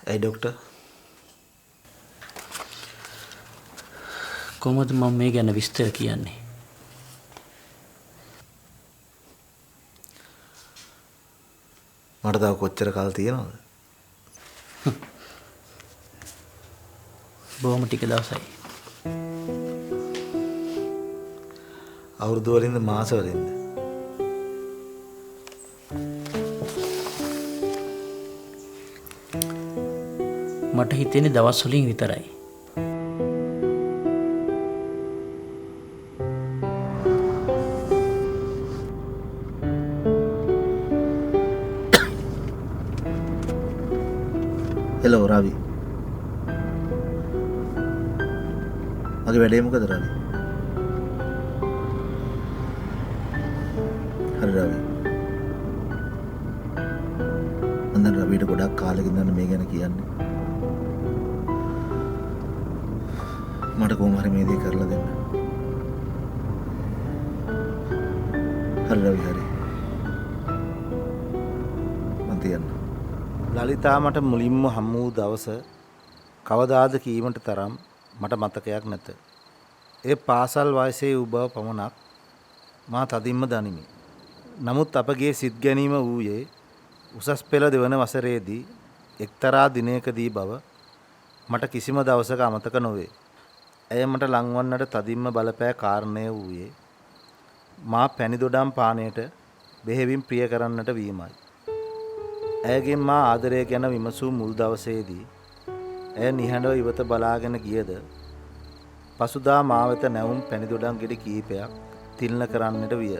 ඇයි ඩොක්ටර්? කොහොමද මම මේ ගැන විස්තර කියන්නේ? මට තව කොච්චර කාල තියෙනවද? බොහොම ටික දවසයි. අවුරුදු වලින්ද මාස වලින්ද? මට හිතෙන්නේ දවස් වලින් විතරයි. හෙලෝ රවි. මගේ වැඩේ මොකද රවි? හරි රවි. මම දැන් රවිට ගොඩක් කාලෙකින් ඉඳන් මේ ගැන කියන්නේ. මට කොහොම හරි මේ දේ කරලා දෙන්න. හරි රවි හරි. මම තියන්න. ලලිතා මට මුලින්ම හමු වූ දවස කවදාද කීමට තරම් මට මතකයක් නැත. ඒ පාසල් වයසේ වූ බව පමණක් මා තදින්ම දනිමි. නමුත් අපගේ සිත් ගැනීම වූයේ උසස් පෙළ දෙවන වසරේදී එක්තරා දිනයකදී බව මට කිසිම දවසක අමතක නොවේ. ඇය මට ලංවන්නට තදින්ම බලපෑ කාරණය වූයේ මා පැණි දොඩම් පානයට බෙහෙවින් ප්‍රිය කරන්නට වීමයි. ඇයගෙන් මා ආදරය ගැන විමසූ මුල් දවසේදී ඇය නිහඬව ඉවත බලාගෙන ගියද පසුදා මා වෙත නැවුම් පැණි දොඩම් ගෙඩි කීපයක් තිල්න කරන්නට විය.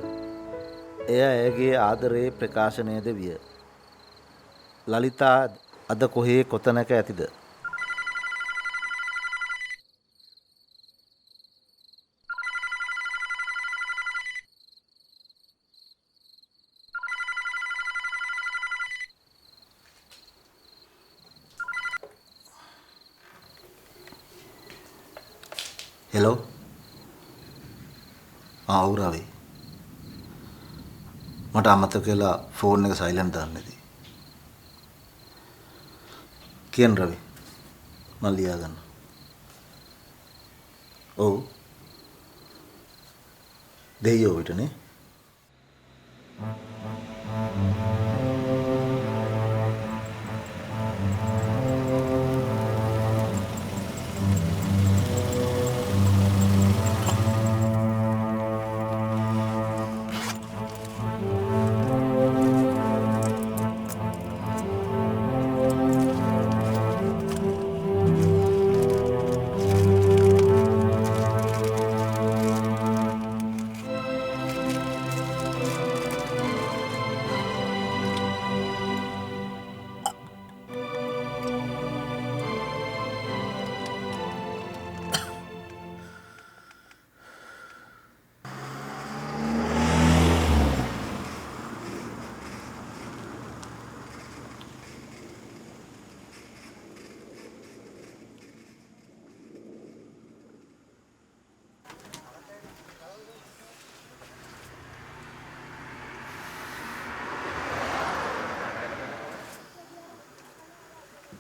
එය ඇයගේ ආදරයේ ප්‍රකාශනයද විය. ලලිතා අද කොහේ කොතැනක ඇතිද? හෙලෝ. ඔව් රවි. මට අමතක වෙලා ෆෝන් එක සයිලන්ට් දාන්න ඉතින්. කියන්න රවි. මම ලියා ගන්න. ඔව්. දෙයියෝ විතරනේ.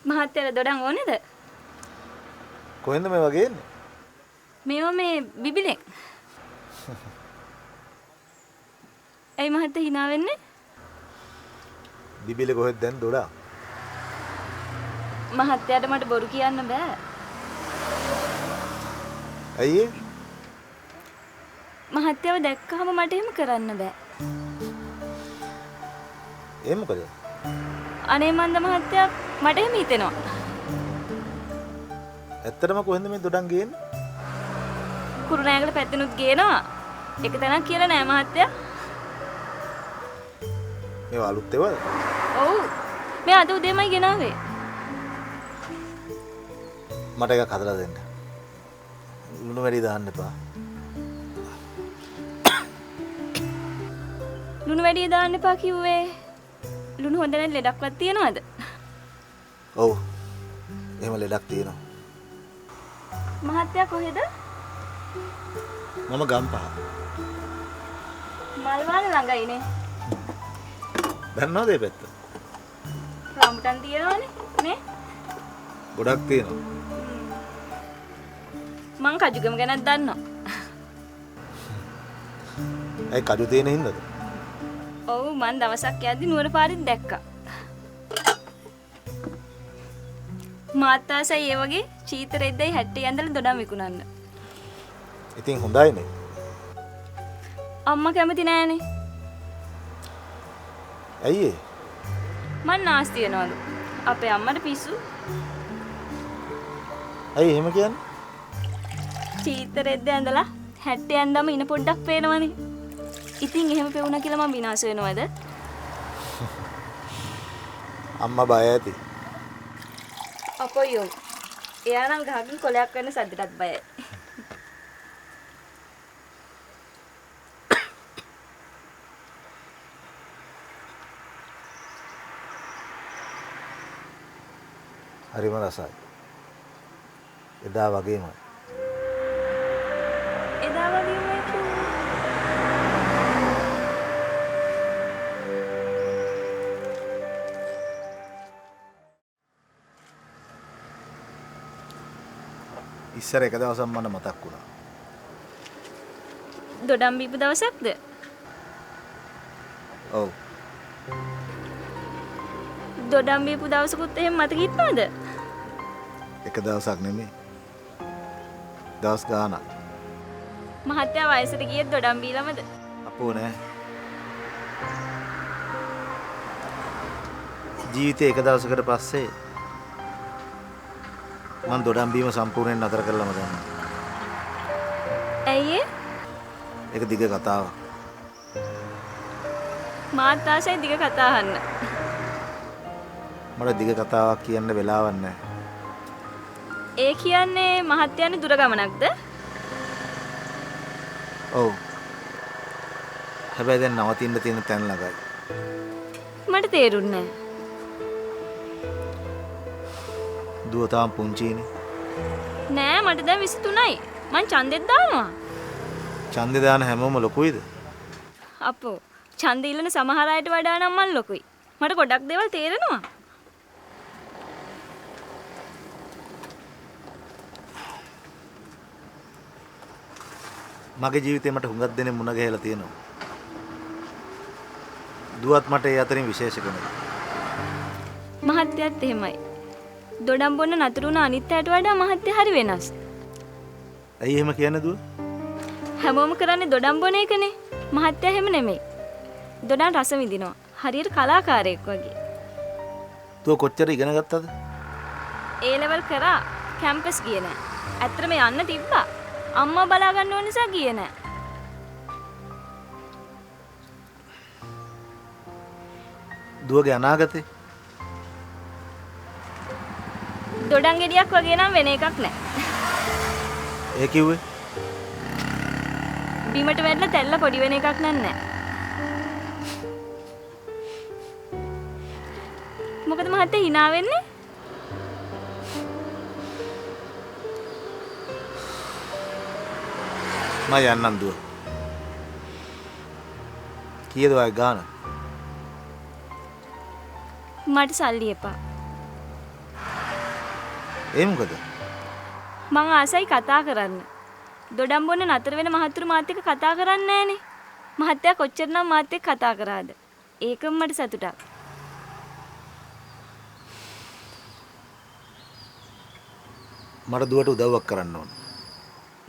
මහත්තයාට දොඩම් ඕනේද? කොහෙන්ද මේ වගේ එන්නේ? මේවා මේ බිබිලෙන්. ඇයි මහත්තයා hina වෙන්නේ? බිබිලේ කොහෙද දැන් දොඩා? මහත්තයාට මට බොරු කියන්න බෑ. ඇයි ඒ? මහත්තයාව දැක්කහම මට එහෙම කරන්න බෑ. ඒ මොකද? අනේ මන්ද මහත්තයා මට එහෙම හිතෙනවා. ඇත්තටම කොහෙන්ද මේ දොඩම් ගේන්නේ? කුරුණෑගල පැත්තෙනුත් ගේනවා. එක තැනක් කියලා නෑ මහත්තයා. මේ අලුත් ඒවාද? ඔව්. මේ අද උදේමයි ගෙනාවේ. මට එකක් හදලා දෙන්න. ලුණු වැඩි දාන්න එපා. ලුණු වැඩි දාන්න එපා කිව්වේ. ලුණු හොඳ නැති ලෙඩක්වත් තියනවද? ඔව්. එහෙම ලෙඩක් තියෙනවා. මහත්තයා කොහෙද? මම ගම්පහ. මල්වාන ළඟයිනේ. දන්නවද මේ පැත්ත? රම්බුටන් තියනවනේ නේ? ගොඩක් තියෙනවා. මං කජුගම ගැනත් දන්නවා. ඇයි කජු තියෙන හින්දාද? ඔව් මං දවසක් යද්දි නුවර පාරෙත් දැක්කා. මාත්තාසයි ඒ වගේ චීතරෙද්දයි 60 ඇඳලා දොඩම් විකුණන්න. ඉතින් හොඳයිනේ. අම්මා කැමති නෑනේ. ඇයි ඒ? මං නාස්ති වෙනවලු. අපේ අම්මට පිස්සු. ඇයි එහෙම කියන්නේ? චීතරෙද්ද ඇඳලා 60 ඇඳම ඉන පොඩ්ඩක් පේනවනේ. ඉතින් එහෙම පෙවුනා කියලා මං විනාශ වෙනවද? අම්මා බය ඇති. අපොයෝ. එයා නම් ගහකින් කොලයක් වෙන්න සද්දටත් බයයි. හරිම රසයි. එදා වගේමයි. එදා වගේමයි කිව්වේ. ඉස්සර එක දවසක් මට මතක් වුණා. දොඩම් බීපු දවසක්ද? ඔව්. දොඩම් බීපු දවසකුත් එහෙම මතක හිටනවද? එක දවසක් නෙමෙයි. දවස් ගානක්. මහත්තයා වයසට ගියෙත් දොඩම් බීලමද? අපෝ නෑ. ජීවිතේ එක දවසකට පස්සේ මම දොඩම් බීම සම්පූර්ණයෙන් නතර කරලාම දැම්මා. ඇයි ඒ? ඒක දිග කතාවක්. මාත් ආසයි දිග කතා අහන්න. මට දිග කතාවක් කියන්න වෙලාවක් නැහැ. ඒ කියන්නේ මහත්තයානේ දුර ගමනක්ද? ඔව්. හැබැයි දැන් නවතින්න තියෙන තැන ළඟයි. මට තේරුන්නේ නැහැ. දුව තාම පුංචිනේ. නෑ මට දැන් 23යි. මං ඡන්දෙත් දානවා. ඡන්දේ දාන හැමෝම ලොකුයිද? අපෝ ඡන්ද ඉල්ලන සමහර අයට වඩා නම් මං ලොකුයි. මට ගොඩක් දේවල් තේරෙනවා. මගේ ජීවිතේ මට හුඟක් දෙනෙක් මුණ ගැහිලා තියෙනවා. දුවත් මට ඒ අතරින් විශේෂ කෙනෙක්. මහත්තයත් එහෙමයි. දොඩම් බොන්න නතර වුණ අනිත් අයට වඩා මහත්තයා හරි වෙනස්. ඇයි එහෙම කියන්නේ දුව? හැමෝම කරන්නේ දොඩම් බොන එකනේ. මහත්තයා එහෙම නෙමෙයි. දොඩම් රස විඳිනවා. හරියට කලාකාරයෙක් වගේ. දුව කොච්චර ඉගෙන ගත්තද? ඒ ලෙවල් කරා කැම්පස් ගියේ නෑ. ඇත්තටම යන්න තිබ්බා. අම්මා බලා ගන්න ඕන නිසා ගියේ නෑ. දුවගේ අනාගතේ දොඩම් ගෙඩියක් වගේ නම් වෙන එකක් නෑ. ඒ කිව්වේ බිමට වැටලා තැල්ල පොඩි වෙන එකක් නෑ. මොකද මහත්තයා hina වෙන්නේ? මම යන්නම් දුව. කීයද ඔය ගාන? මට සල්ලි එපා. ඒ මොකද? මං ආසයි කතා කරන්න. දොඩම් බොන්න නතර වෙන මහතුරු මාත් එක්ක කතා කරන්නේ නෑනේ. මහත්තයා කොච්චරනම් මාත් එක්ක කතා කරාද? ඒකම මට සතුටක්. මට දුවට උදව්වක් කරන්න ඕන.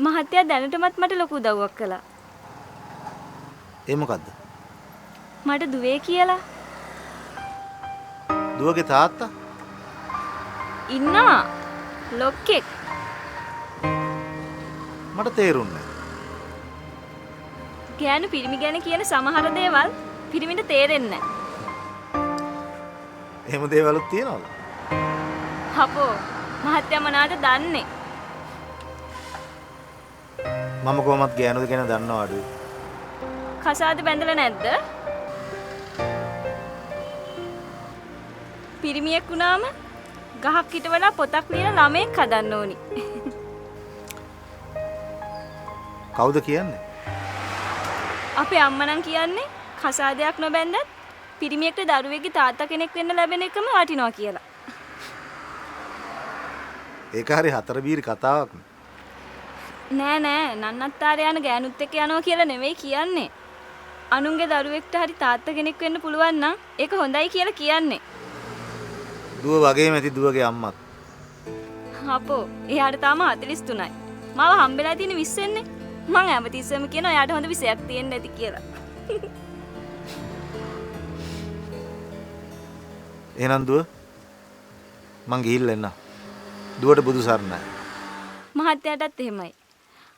මහත්තයා දැනටමත් මට ලොකු උදව්වක් කළා. ඒ මොකද්ද? මට දුවේ කියලා. දුවගේ තාත්තා? ඉන්නවා. ලොක්කෙක්. මට තේරුන්නේ ගෑනු පිරිමි ගැන කියන සමහර දේවල් පිරිමින්ට තේරෙන්නේ නැහැ. එහෙම දේවලුත් තියනවද? හපෝ මහත්තයා මොනවද දන්නේ? මම කොහොමත් ගෑනුද කියන දන්නව අඩුයි. කසාද බැඳලා නැද්ද? පිරිමියෙක් වුණාම ගහක් හිටවලා පොතක් ලියන ළමයෙක් හදන්න ඕනි. කවුද කියන්නේ? අපේ අම්මා නම් කියන්නේ කසාදයක් නොබැඳත් පිරිමියෙක්ට දරුවෙක්ගේ තාත්තා කෙනෙක් වෙන්න ලැබෙන එකම වටිනවා කියලා. ඒක හරි හතර බීරි කතාවක්. නෑ නන්නත්තාර යන ගෑනුත් එක්ක යනවා කියලා නෙවෙයි කියන්නේ. අනුන්ගේ දරුවෙක්ට හරි තාත්තා කෙනෙක් වෙන්න පුළුවන් නම් ඒක හොඳයි කියලා කියන්නේ. දුව වගේම ඇති දුවගේ අම්මත්. අපෝ එයාට තාම 43යි. මාව හම්බෙලා තියෙන 20 න්නේ. මං හැමතිස්සෙම කියනවා එයාට හොඳ 20ක් තියෙන්න ඇති කියලා. එහෙනම් දුව මං ගිහිල්ලා එන්න. දුවට බුදු සරණයි. මහත්තයාටත් එහෙමයි.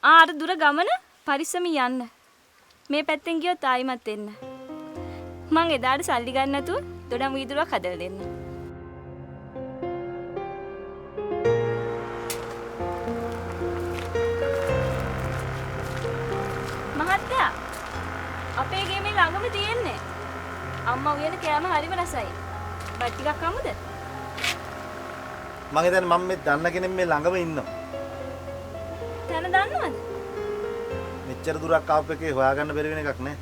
අර දුර ගමන පරිස්සමින් යන්න. මේ පැත්තෙන් ගියොත් ආයිමත් එන්න. මං එදාට සල්ලි ගන්න නැතුව දොඩම් වීදුරුවක් හදලා දෙන්න. මහත්තයා අපේ ගේ මේ ළඟම තියෙන්නේ. අම්මා උයන කෑම හරිම රසයි. බත් ටිකක් කමුද? මං හිතන්නේ මම මේ දන්න කෙනෙක් මේ ළඟම ඉන්නවා. තන දන්නවද? මෙච්චර දුරක් ආපු එකේ හොයාගන්න බැරි වෙන එකක් නෑ.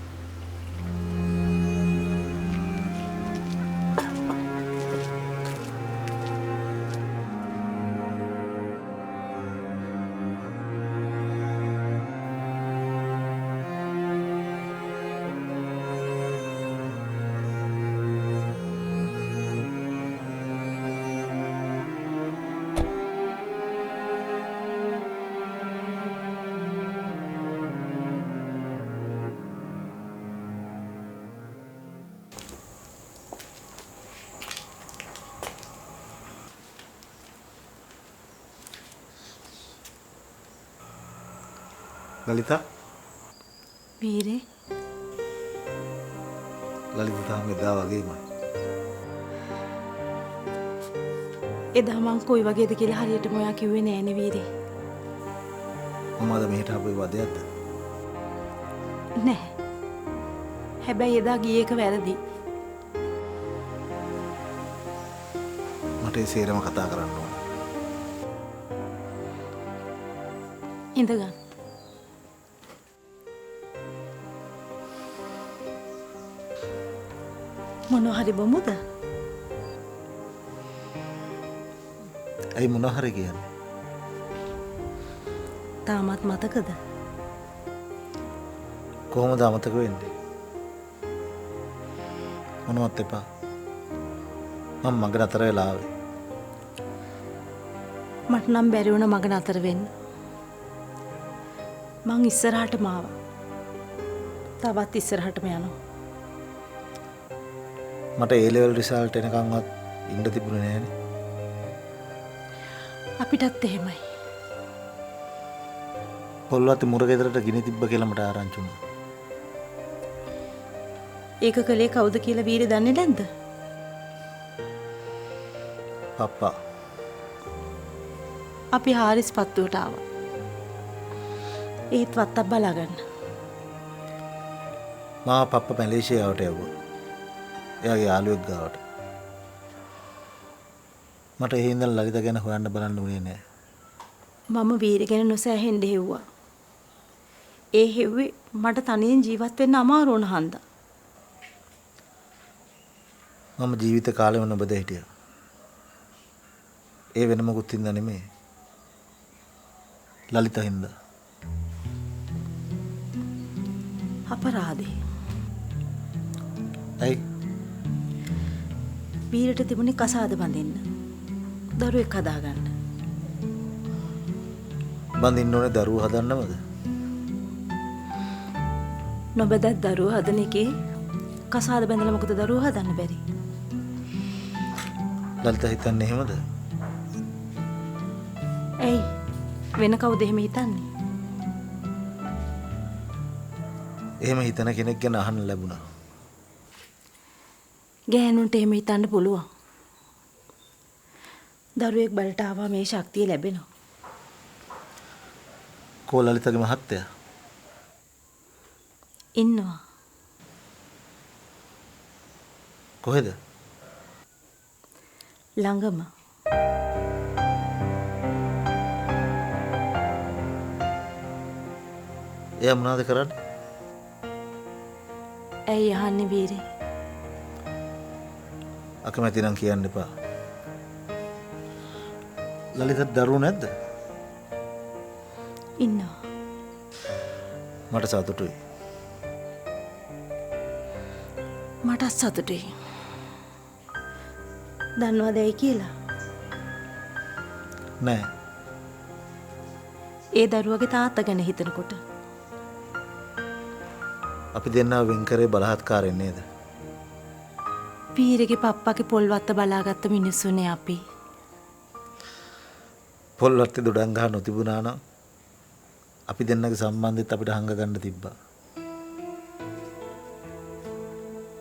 ලලිතා වීරේ ලලිතා තාම එදා වගේමයි. එදා මං කොයි වගේද කියලා හරියටම ඔයා කිව්වේ නෑනේ වීරේ. මොනවද මෙහෙට ආපු වදයක්ද? නෑ. හැබැයි එදා ගියේ එක වැරදි. මට ඒ සේරම කතා කරන්න ඕන. ඉඳගන්න. මොනවා හරි බොමුද? ඇයි මොනවා හරි කියන්නේ? තාමත් මතකද? කොහොමද අමතක වෙන්නේ? මොනවත් එපා. මම මග නතර වෙලා ආවේ. මට නම් බැරි වුණා මග නතර වෙන්න. මං ඉස්සරහටම ආවා. තවත් ඉස්සරහටම යනවා. මට ඒ ලෙවල් රිසල්ට් එනකන්වත් ඉන්න තිබුණේ නෑනේ. අපිටත් එහෙමයි. පොල්වත් මුරගෙදරට ගිනි තිබ්බ කියලා මට ආරංචි වුණා. ඒක කලේ කවුද කියලා වීරේ දන්නේ නැද්ද? පප්පා. අපි හාරිස් පත්තුවට ආවා. ඒත් වත්තක් බලාගන්න. මා පප්පා මැලේසියාවට යවුවා. එයාගේ යාළුවෙක් ගාවට. මට ඒ හින්දා ලලිතා ගැන හොයන්න බලන්න උනේ නෑ. මම වීර ගැන නොසෑහෙන්න හෙව්වා. ඒ හෙව්වේ මට තනියෙන් ජීවත් වෙන්න අමාරු වුණ හන්දා. මම ජීවිත කාලෙම නොබද හිටියා. ඒ වෙන මොකුත් හින්දා නෙමෙයි. ලලිතා හින්දා. අපරාධේ. ඇයි? වීරට තිබුණේ කසාද බඳින්න. දරුවෙක් හදාගන්න. බඳින්න ඕනේ දරුවෝ හදන්නමද? නොබදත් දරුවෝ හදන එකේ කසාද බඳලා මොකද දරුවෝ හදන්න බැරි? ලලිතා හිතන්නේ එහෙමද? ඇයි? වෙන කවුද එහෙම හිතන්නේ? එහෙම හිතන කෙනෙක් ගැන අහන්න ලැබුණා. ගෑනුන්ට එහෙම හිතන්න පුළුවන්. දරුවෙක් බලට ආවා මේ ශක්තිය ලැබෙනවා. කෝ ලලිතාගේ මහත්තයා? ඉන්නවා. කොහෙද? ළඟම. එයා මොනවද කරන්නේ? ඇයි අහන්නේ වීරේ? අකමැති නම් කියන්න එපා. ලලිතට දරුවෝ නැද්ද? ඉන්නවා. මට සතුටුයි. මටත් සතුටුයි. දන්නවද ඇයි කියලා? නෑ. ඒ දරුවගේ තාත්තා ගැන හිතනකොට අපි දෙන්නා වෙන් කරේ බලහත්කාරයෙන් නේද? පීරගේ පප්පාගේ පොල්වත්ත බලාගත්ත මිනිස්සුනේ අපි. පොල්වත්තේ දොඩම් ගහ නොතිබුණා නම් අපි දෙන්නගේ සම්බන්ධෙත් අපිට හංග ගන්න තිබ්බා.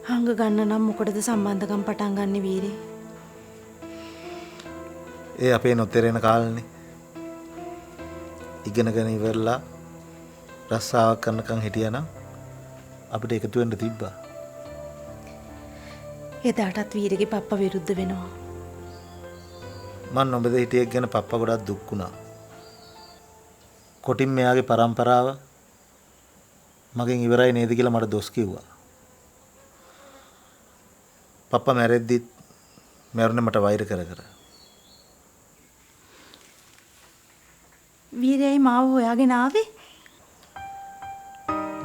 හංග ගන්න නම් මොකටද සම්බන්ධකම් පටන් ගන්න වීරේ? ඒ අපේ නොතෙරෙන කාලනේ. ඉගෙනගෙන ඉවරලා රස්සාවක් කරනකම් හිටියනම් අපිට එකතු වෙන්න තිබ්බා. එදාටත් වීරගේ පප්පා විරුද්ධ වෙනවා. මං නොබද හිටියෙක් ගැන පප්පා ගොඩක් දුක් වුණා. කොටින් මෙයාගේ පරම්පරාව මගෙන් ඉවරයි නේද කියලා මට දොස් කිව්වා. පප්පා මැරෙද්දිත් මැරුණේ මට වෛර කර කර. වීරයයි මාව හොයාගෙන ආවේ?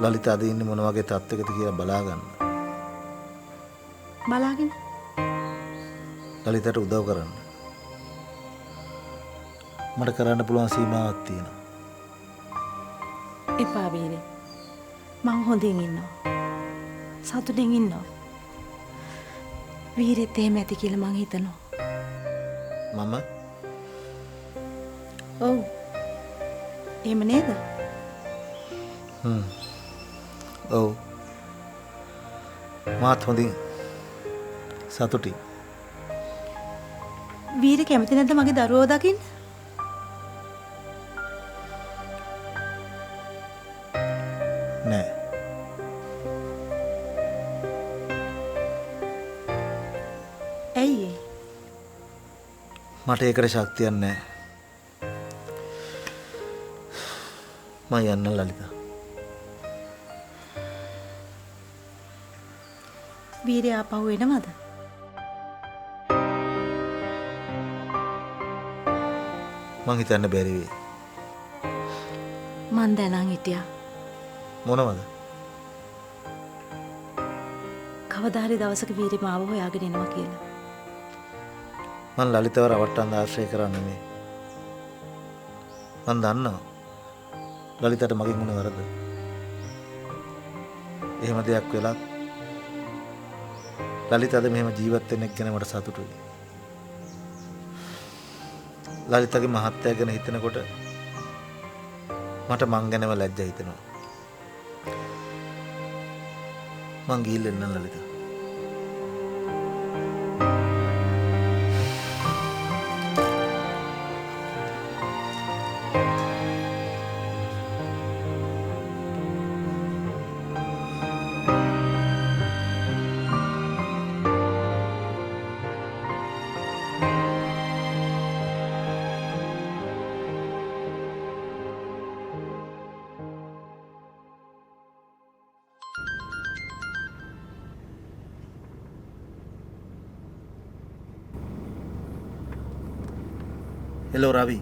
ලලිත අද ඉන්නේ මොන වගේ තත්ත්වයකද කියලා බලා ගන්න. බලාගෙන ලලිතට උදව් කරන්න. මට කරන්න පුළුවන් සීමාවක් තියෙනවා. එපා වීරේ. මං හොඳින් ඉන්නවා. සතුටින් ඉන්නවා. වීරෙත් එහෙම ඇති කියලා මං හිතනවා. මම ඔව්. එහෙම නේද? ඔව්. මාත් හොඳින් සතුටින්. වීර කැමති නැද්ද මගේ දරුවෝ දකින්න? නෑ. ඇයි ඒ? මට ඒකට ශක්තියක් නෑ. මම යන්න ලලිතා. වීරය ආපහු එනවද? මං හිතන්න බැරි වෙයි. මං දැනන් හිටියා. මොනවද? කවදා හරි දවසක වීරය මාව හොයාගෙන එනවා කියලා. මං ලලිතව රවට්ටන්න ආශ්‍රය කරන්නේ නෙමෙයි. මං දන්නවා ලලිතට මගෙන් වුණ වරද. එහෙම දෙයක් වෙලත් ලලිත අද මෙහෙම ජීවත් වෙන එක ගැන මට සතුටුයි. ලලිතගේ මහත්තයා ගැන හිතනකොට මට මං ගැනම ලැජ්ජා හිතෙනවා. මං ගිහින් එන්නම් ලලිත. හෙලෝ රවි.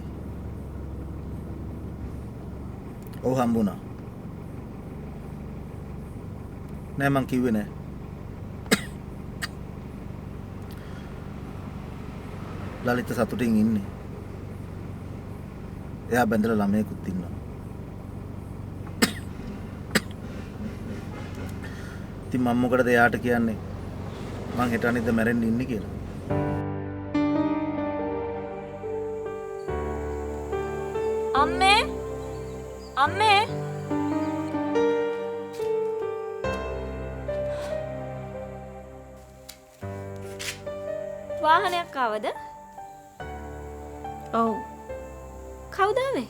ඔව් හම්බුණා. නෑ මං කිව්වේ නෑ. ලලිත සතුටින් ඉන්නේ. එයා බැඳලා ළමයෙකුත් ඉන්නවා. ඉතින් මම මොකටද එයාට කියන්නේ මං හෙට අනිද්දා මැරෙන්න ඉන්නේ කියලා? අම්මේ අම්මේ වාහනයක් ආවද? ඔව්. කවුද ආවේ?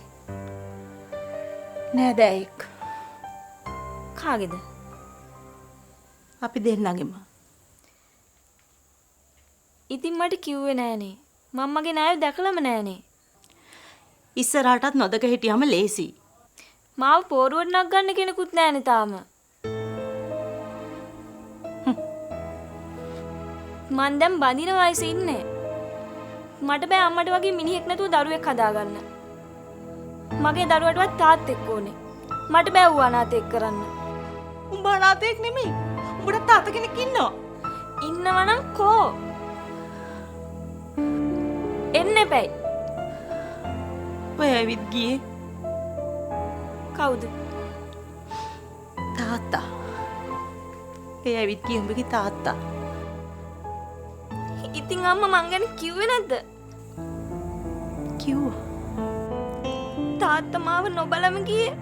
නෑදෑයෙක්. කාගේද? අපි දෙන්නගෙම. ඉතින් මට කිව්වේ නෑනේ. මම්මගේ නෑයෝ දැකලම නෑනේ. ඉස්සරහටත් නොදක හිටියම ලේසි. මාව පෝරුවට නගන්න කෙනෙකුත් නෑනේ තාම. මං දැන් බඳින වයසේ ඉන්නේ. මට බෑ අම්මට වගේ මිනිහෙක් නැතුව දරුවෙක් හදාගන්න. මගේ දරුවටවත් තාත්තෙක් ඕනේ. මට බෑ ඌ අනාථයෙක් කරන්න. උඹ අනාථයෙක් නෙමෙයි. උඹට තාත්තා කෙනෙක් ඉන්නවා. ඉන්නවනම් කෝ? එන්න එපැයි. ඔය ඇවිත් ගියේ කවුද? තාත්තා. ඒ ඇවිත් ගියේ උඹගේ තාත්තා. ඉතින් අම්මා මං ගැන කිව්වේ නැද්ද? කිව්වා. තාත්තා මාව නොබලම ගියේ.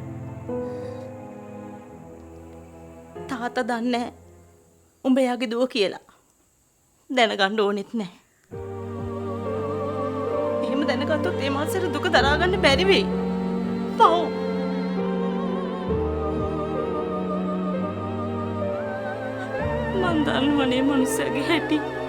තාත්තා දන්නේ නැහැ. උඹ එයාගේ දුව කියලා. දැනගන්න ඕනෙත් නැහැ. එහෙම දැනගත්තොත් ඒ මාසෙට දුක දරා ගන්න බැරි වෙයි. පව්. මං දන්නවනේ මනුස්සයාගේ හැටි.